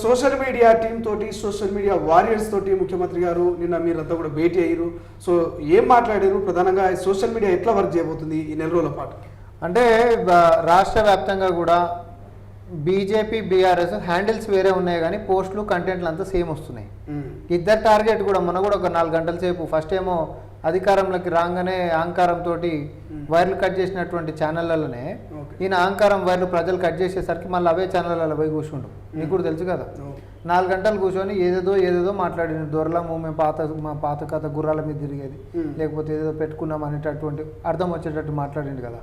Social media team తోటి social media warriors తోటి ముఖ్యమంత్రి గారు నిన్న మీరంతా కూడా భేటీ అయ్యారు. సో ఏం మాట్లాడారు, ప్రధానంగా సోషల్ మీడియా ఎట్లా వర్క్ చేయబోతుంది ఈ నెల రోజుల పాటు? అంటే రాష్ట్ర వ్యాప్తంగా కూడా బీజేపీ బీఆర్ఎస్ హ్యాండిల్స్ వేరే ఉన్నాయి కానీ పోస్టులు కంటెంట్లు అంతా సేమ్ వస్తున్నాయి. ఇద్దరు టార్గెట్ కూడా మొన్న కూడా ఒక 4 గంటల సేపు ఫస్ట్ ఏమో అధికారంలోకి రాగానే అహంకారంతో వైర్లు కట్ చేసినటువంటి ఛానళ్ళలోనే ఈయన అహంకారం వైర్లు ప్రజలు కట్ చేసేసరికి మళ్ళీ అవే ఛానళ్ళలో పోయి కూర్చుండు. మీకు కూడా తెలుసు కదా, 4 గంటలు కూర్చొని ఏదేదో మాట్లాడిన దొరలము మేము మా పాత కథ గుర్రాల మీద తిరిగేది లేకపోతే ఏదో పెట్టుకున్నాం అనేటటువంటి అర్థం వచ్చేటట్టు మాట్లాడిండు కదా.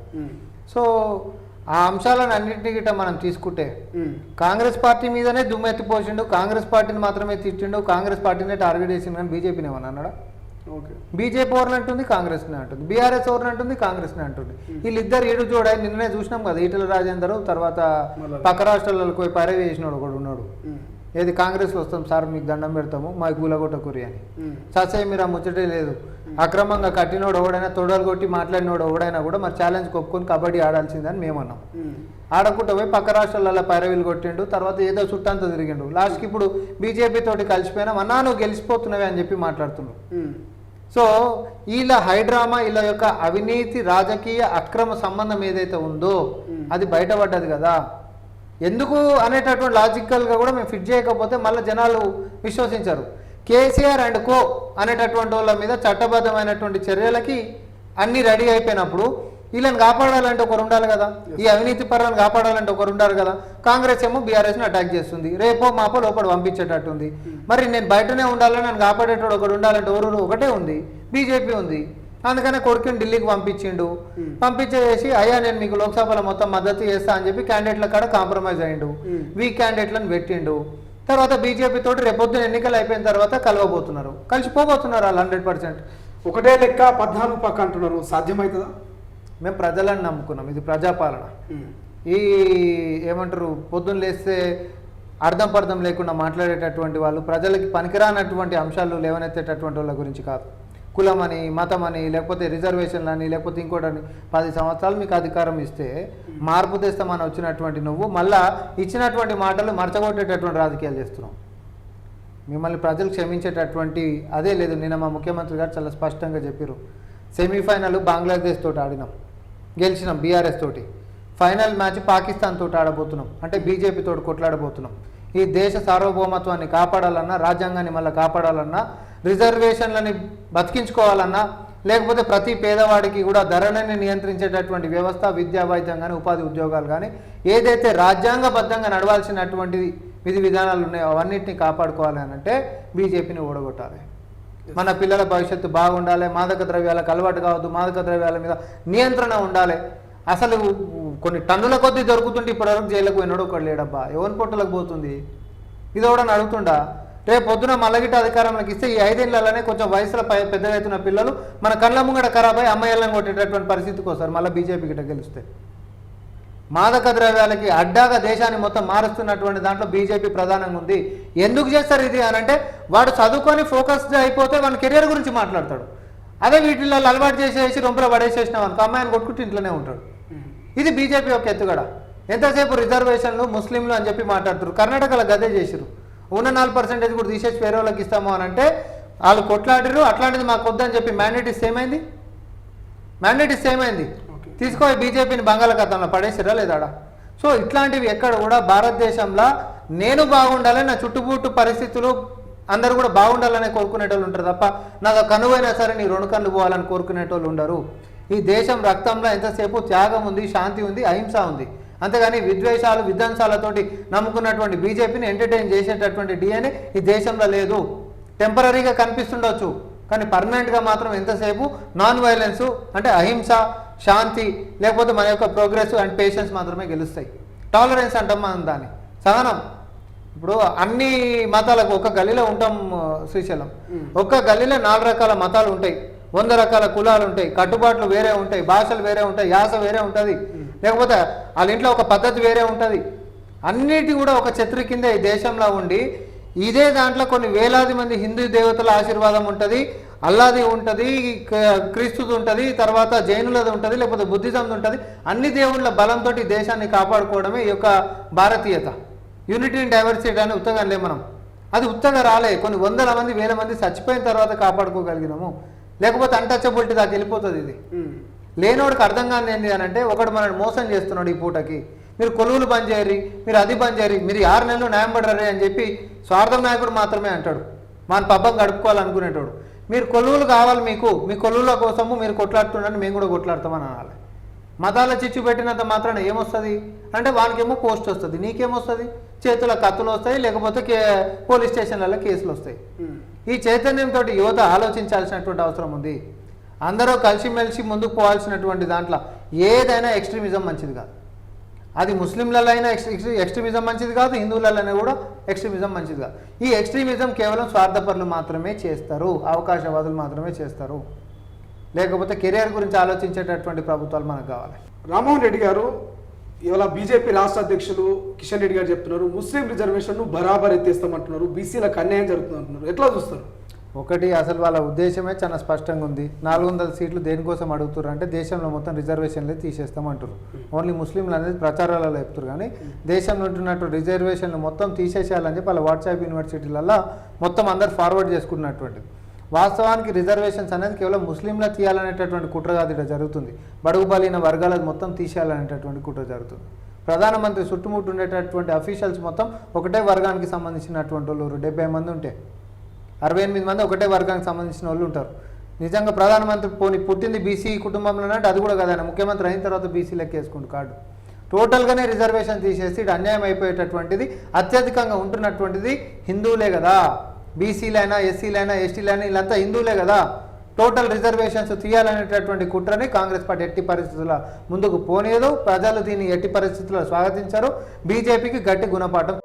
సో ఆ అంశాలను అన్నింటినీ గిట్ట మనం తీసుకుంటే కాంగ్రెస్ పార్టీ మీదనే దుమ్మెత్తిపోసిండు, కాంగ్రెస్ పార్టీని మాత్రమే తిట్టిండు, కాంగ్రెస్ పార్టీనే టార్గెట్ చేసిండు కానీ బీజేపీని ఏమన్నా అన్నాడా? బీజేపీ ఓర్ని అంటుంది, కాంగ్రెస్ని అంటుంది, బీఆర్ఎస్ ఓర్ని అంటుంది, కాంగ్రెస్ని అంటుంది. వీళ్ళిద్దరు ఏడు చూడ నిన్ననే చూసినాం కదా, ఈటల రాజేందర్ తర్వాత పక్క రాష్ట్రాలకు పోయి పరవి చేసినాడు ఒకడు ఉన్నాడు. ఏది కాంగ్రెస్లో వస్తాం సార్ మీకు దండం పెడతాము మా గూలగొట్ట కురి అని. ససే మీరు ఆ ముచ్చటే లేదు. అక్రమంగా కట్టినోడు ఎవడైనా తొడలు కొట్టి మాట్లాడినోడు ఎవడైనా కూడా మరి ఛాలెంజ్ ఒప్పుకొని కబడ్డీ ఆడాల్సిందని మేమన్నాం. ఆడకుండా పోయి పక్క రాష్ట్రాలలో పైరవీలు కొట్టిండు, తర్వాత ఏదో చుట్టంతా తిరిగిండు. లాస్ట్కి ఇప్పుడు బీజేపీ తోటి కలిసిపోయినా అన్నా నువ్వు గెలిచిపోతున్నావే అని చెప్పి మాట్లాడుతున్నావు. సో వీళ్ళ హైడ్రామా వీళ్ళ యొక్క అవినీతి రాజకీయ అక్రమ సంబంధం ఏదైతే ఉందో అది బయటపడ్డది కదా. ఎందుకు అనేటటువంటి లాజికల్గా కూడా మేము ఫిట్ చేయకపోతే మళ్ళీ జనాలు విశ్వసించారు. కేసీఆర్ అండ్ కో అనేటటువంటి వాళ్ళ మీద చట్టబద్ధమైనటువంటి చర్యలకి అన్నీ రెడీ అయిపోయినప్పుడు వీళ్ళని కాపాడాలంటే ఒకరు ఉండాలి కదా, ఈ అవినీతి పరులను కాపాడాలంటే ఒకరు ఉండాలి కదా. కాంగ్రెస్ ఏమో బీఆర్ఎస్ని అటాక్ చేస్తుంది, రేపో మాపో లోపల పంపించేటట్టుంది. మరి నేను బయటనే ఉండాలని నన్ను కాపాడేటోడు ఒకడు ఉండాలంటే ఎవరు ఒకటే ఉంది, బీజేపీ ఉంది. అందుకనే కొడుకుని ఢిల్లీకి పంపించిండు. పంపించేసి అయ్యా నేను మీకు లోక్సభలో మొత్తం మద్దతు చేస్తా అని చెప్పి క్యాండిడేట్ల కాడ కాంప్రమైజ్ అయ్యిండు, వీక్ క్యాండిడేట్లను పెట్టిండు. తర్వాత బీజేపీ తోటి రేపొద్దున ఎన్నికలు అయిపోయిన తర్వాత కలవబోతున్నారు, కలిసిపోబోతున్నారు వాళ్ళు 100%. ఒకటే లెక్క 14 పక్క అంటున్నారు, సాధ్యమవుతుందా? మేము ప్రజలను నమ్ముకున్నాం, ఇది ప్రజాపాలన. ఈ ఏమంటారు పొద్దున్న లేస్తే అర్థం పర్థం లేకుండా మాట్లాడేటటువంటి వాళ్ళు, ప్రజలకి పనికిరానటువంటి అంశాలు లేవనెత్తేటటువంటి వాళ్ళ గురించి కాదు. కులమని మతమని లేకపోతే రిజర్వేషన్లని లేకపోతే ఇంకోటని 10 సంవత్సరాలు మీకు అధికారం ఇస్తే మార్పు తెస్తామని వచ్చినటువంటి నువ్వు మళ్ళా ఇచ్చినటువంటి మాటలు మరచగొట్టేటటువంటి రాజకీయాలు చేస్తున్నావు. మిమ్మల్ని ప్రజలు క్షమించేటటువంటి అదే లేదు. నిన్న మా ముఖ్యమంత్రి గారు చాలా స్పష్టంగా చెప్పారు, సెమీఫైనల్ బంగ్లాదేశ్ తోటి ఆడినాం, గెలిచినాం బీఆర్ఎస్ తోటి. ఫైనల్ మ్యాచ్ పాకిస్తాన్ తోటి ఆడబోతున్నాం, అంటే బీజేపీ తోటి కొట్లాడబోతున్నాం. ఈ దేశ సార్వభౌమత్వాన్ని కాపాడాలన్నా, రాజ్యాంగాన్ని మళ్ళీ కాపాడాలన్నా, రిజర్వేషన్లని బతికించుకోవాలన్నా, లేకపోతే ప్రతి పేదవాడికి కూడా ధరలని నియంత్రించేటటువంటి వ్యవస్థ, విద్యా వైద్యం కానీ ఉపాధి ఉద్యోగాలు కానీ ఏదైతే రాజ్యాంగబద్ధంగా నడవాల్సినటువంటి విధి విధానాలు ఉన్నాయో అవన్నింటినీ కాపాడుకోవాలి అని అంటే బీజేపీని ఓడగొట్టాలి. మన పిల్లల భవిష్యత్తు బాగుండాలి, మాదక ద్రవ్యాలకు అలవాటు కావద్దు, మాదక ద్రవ్యాల మీద నియంత్రణ ఉండాలి. అసలు కొన్ని టన్నుల కొద్దీ దొరుకుతుంటే ఇప్పటివరకు జైలుకు పోయినాడు ఒకటి లేడబ్బా, ఎవరి పొట్టలకు పోతుంది ఇది కూడా అడుగుతుండా. రేపు పొద్దున మల్లగిట్ట అధికారంలోకి ఇస్తే ఈ 5 ఏళ్లలోనే కొంచెం వయసులో పెద్దగా అవుతున్న పిల్లలు మన కళ్ళ ముంగడ ఖరాబ్ అయ్యి అమ్మాయిలను కొట్టేటటువంటి పరిస్థితికి వస్తారు మళ్ళీ బీజేపీ గిట్ట గెలిస్తే. మాదక ద్రవ్యాలకి అడ్డాగా దేశాన్ని మొత్తం మారుస్తున్నటువంటి దాంట్లో బీజేపీ ప్రధానంగా ఉంది. ఎందుకు చేస్తారు ఇది అని అంటే వాడు చదువుకొని ఫోకస్ అయిపోతే వాడి కెరీర్ గురించి మాట్లాడతాడు. అదే వీటిల్లో అలవాటు చేసేసి రొంపలో పడేసేసినాం అనుకో అమ్మాయిని కొట్టుకుంటూ ఇంట్లోనే ఉంటాడు. ఇది బీజేపీ యొక్క ఎత్తుగడ. ఎంతసేపు రిజర్వేషన్లు ముస్లింలు అని చెప్పి మాట్లాడుతారు. కర్ణాటకలో గదే చేసిరు, ఉన్న 4% కూడా తీసేసి వేరే వాళ్ళకి ఇస్తాము అని అంటే వాళ్ళు కొట్లాడిరు. అట్లాంటిది మాకు వద్దని చెప్పి మ్యాండేట్ ఇస్తే ఏమైంది, తీసుకో బీజేపీని బంగాళాఖాతంలో పడేసిరా లేదాడా. సో ఇట్లాంటివి ఎక్కడ కూడా భారతదేశంలో నేను బాగుండాలి, నా చుట్టుముట్టు పరిస్థితులు అందరూ కూడా బాగుండాలనే కోరుకునేటోళ్ళు ఉంటారు తప్ప నాకు కనువైనా సరే నీ 2 కళ్ళు పోవాలని కోరుకునేటోళ్ళు ఉండరు. ఈ దేశం రక్తంలో ఎంతసేపు త్యాగం ఉంది, శాంతి ఉంది, అహింస ఉంది. అంతేగాని విద్వేషాలు విధ్వంసాలతోటి నమ్ముకున్నటువంటి బీజేపీని ఎంటర్టైన్ చేసేటటువంటి డిఎన్ఏ ఈ దేశంలో లేదు. టెంపరీగా కనిపిస్తుండొచ్చు కానీ పర్మనెంట్గా మాత్రం ఎంతసేపు నాన్ వైలెన్స్ అంటే అహింస, శాంతి లేకపోతే మన యొక్క ప్రోగ్రెస్ అండ్ పేషెన్స్ మాత్రమే గెలుస్తాయి. టాలరెన్స్ అంటాం మనం దాన్ని, సహనం. ఇప్పుడు అన్ని మతాలకు ఒక గల్లీలో ఉంటాం శ్రీశైలం, ఒక్క గల్లీలో 4 రకాల మతాలు ఉంటాయి, 100 రకాల కులాలు ఉంటాయి, కట్టుబాట్లు వేరే ఉంటాయి, భాషలు వేరే ఉంటాయి, యాస వేరే ఉంటుంది, లేకపోతే వాళ్ళ ఇంట్లో ఒక పద్ధతి వేరే ఉంటుంది. అన్నిటి కూడా ఒక ఛత్రి కింద ఈ దేశంలో ఉండి ఇదే దాంట్లో కొన్ని వేలాది మంది హిందూ దేవతల ఆశీర్వాదం ఉంటుంది, అల్లాది ఉంటుంది, క్రీస్తుది ఉంటుంది, తర్వాత జైనులది ఉంటుంది, లేకపోతే బుద్ధిజంది ఉంటుంది. అన్ని దేవుళ్ళ బలంతో దేశాన్ని కాపాడుకోవడమే ఈ యొక్క భారతీయత. యూనిటీని డైవర్ట్ చేయడాన్ని ఉత్తగా అనలే మనం. అది ఉత్తగా రాలే, కొన్ని వందల మంది వేల మంది చచ్చిపోయిన తర్వాత కాపాడుకోగలిగినాము. లేకపోతే అన్టచబిలిటీ దాకా వెళ్ళిపోతుంది ఇది. లేనోడికి అర్థం కాని ఏంటి అని అంటే, ఒకడు మనల్ని మోసం చేస్తున్నాడు ఈ పూటకి, మీరు కొలువులు బంద్ చేయరి, మీరు అది బంద్ చేయరి, మీరు 6 నెలలు న్యాయం పడరే అని చెప్పి స్వార్థం నాయకుడు మాత్రమే అంటాడు. మన పబ్బం గడుపుకోవాలనుకునేటోడు. మీరు కొలువులు కావాలి, మీ కొలువుల కోసము మీరు కొట్లాడుతుండని మేము కూడా కొట్లాడతామని అనాలి. మతాల చిచ్చు పెట్టినంత మాత్రాన ఏమొస్తుంది అంటే, వానికేమో పోస్ట్ వస్తుంది, నీకేమొస్తుంది, చేతుల కత్తులు వస్తాయి, లేకపోతే పోలీస్ స్టేషన్లలో కేసులు వస్తాయి. ఈ చైతన్యంతో యువత ఆలోచించాల్సినటువంటి అవసరం ఉంది. అందరూ కలిసిమెలిసి ముందుకు పోవాల్సినటువంటి దాంట్లో ఏదైనా ఎక్స్ట్రీమిజం మంచిది కాదు. అది ముస్లింలలో అయినా ఎక్స్ట్రీమిజం మంచిది కాదు, హిందువులలో కూడా ఎక్స్ట్రీమిజం మంచిది కాదు. ఈ ఎక్స్ట్రీమిజం కేవలం స్వార్థపరులు మాత్రమే చేస్తారు, అవకాశవాదులు మాత్రమే చేస్తారు. లేకపోతే కెరియర్ గురించి ఆలోచించేటటువంటి ప్రభుత్వాలు మనకు కావాలి. రామ్మోహన్ రెడ్డి గారు ఇవాళ బీజేపీ రాష్ట్ర అధ్యక్షులు కిషన్ రెడ్డి గారు చెప్తున్నారు, ముస్లిం రిజర్వేషన్ను బరాబర్ ఎత్తేస్తామంటున్నారు, బీసీలకు అన్యాయం జరుగుతుంది అంటున్నారు. ఎట్లా చూస్తారు? ఒకటి, అసలు వాళ్ళ ఉద్దేశమే చాలా స్పష్టంగా ఉంది. 400 సీట్లు దేనికోసం అడుగుతారు అంటే, దేశంలో మొత్తం రిజర్వేషన్లే తీసేస్తామంటారు. ఓన్లీ ముస్లింలు అనేది ప్రచారాలలో చెప్తారు, కానీ దేశంలో ఉంటున్నట్టు రిజర్వేషన్లు మొత్తం తీసేసేయాలని చెప్పి వాళ్ళ వాట్సాప్ యూనివర్సిటీలలో మొత్తం అందరు ఫార్వర్డ్ చేసుకున్నటువంటిది. వాస్తవానికి రిజర్వేషన్స్ అనేది కేవలం ముస్లింలా తీయాలనేటటువంటి కుట్ర కాదు ఇక్కడ జరుగుతుంది. బడుగు బలైన వర్గాలకు మొత్తం తీసేయాలనేటటువంటి కుట్ర జరుగుతుంది. ప్రధానమంత్రి చుట్టుముట్టు ఉండేటటువంటి అఫీషియల్స్ మొత్తం ఒకటే వర్గానికి సంబంధించినటువంటి వాళ్ళు 70 మంది ఉంటే 68 మంది ఒకటే వర్గానికి సంబంధించిన వాళ్ళు ఉంటారు. నిజంగా ప్రధానమంత్రి పుట్టింది బీసీ కుటుంబంలో అంటే అది కూడా కదా, ముఖ్యమంత్రి అయిన తర్వాత బీసీ లెక్క వేసుకుంటూ కార్డు. టోటల్గానే రిజర్వేషన్ తీసేసి ఇటు అన్యాయం అయిపోయేటటువంటిది అత్యధికంగా ఉంటున్నటువంటిది హిందువులే కదా. బీసీలైనా, ఎస్సీలైనా, ఎస్టీలైనా వీళ్ళంతా హిందువులే కదా. టోటల్ రిజర్వేషన్స్ తీయాలనేటటువంటి కుట్రని కాంగ్రెస్ పార్టీ ఎట్టి పరిస్థితుల్లో ముందుకు పోనీయదు. ప్రజలు దీన్ని ఎట్టి పరిస్థితుల్లో స్వాగతించారు. బీజేపీకి గట్టి గుణపాఠం